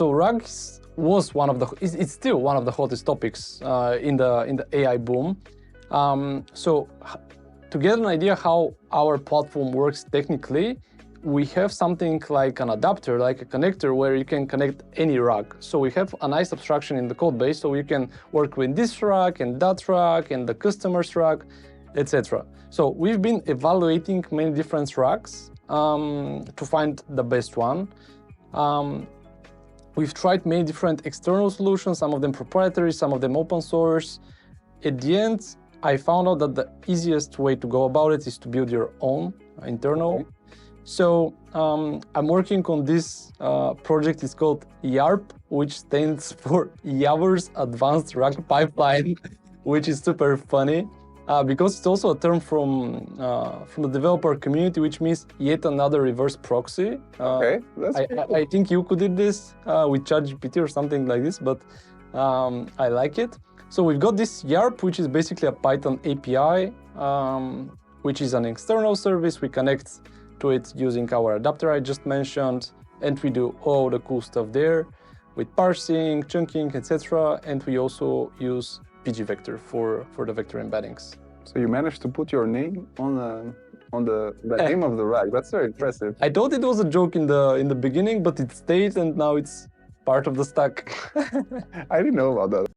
So RAGs was one of the, it's still one of the hottest topics in the AI boom. So to get an idea how our platform works technically, we have something like an adapter, like a connector, where you can connect any RAG. So we have a nice abstraction in the code base, so you can work with this RAG and that RAG and the customer's RAG, etc. So we've been evaluating many different RAGs to find the best one. We've tried many different external solutions, some of them proprietary, some of them open source. At the end, I found out that the easiest way to go about it is to build your own internal. Okay. So I'm working on this project. It's called YARP, which stands for Yavor's Advanced RAG Pipeline, which is super funny because it's also a term from the developer community, which means yet another reverse proxy. Okay, that's cool. I think you could do this with chat-gpt or something like this, but I like it. So we've got this YARP, which is basically a Python API, which is an external service. We connect to it using our adapter I just mentioned, and we do all the cool stuff there with parsing, chunking, etc. And we also use pgvector for the vector embeddings. So you managed to put your name on the name of the RAG. That's very impressive. I thought it was a joke in the beginning, but it stayed, and now it's part of the stack. I didn't know about that.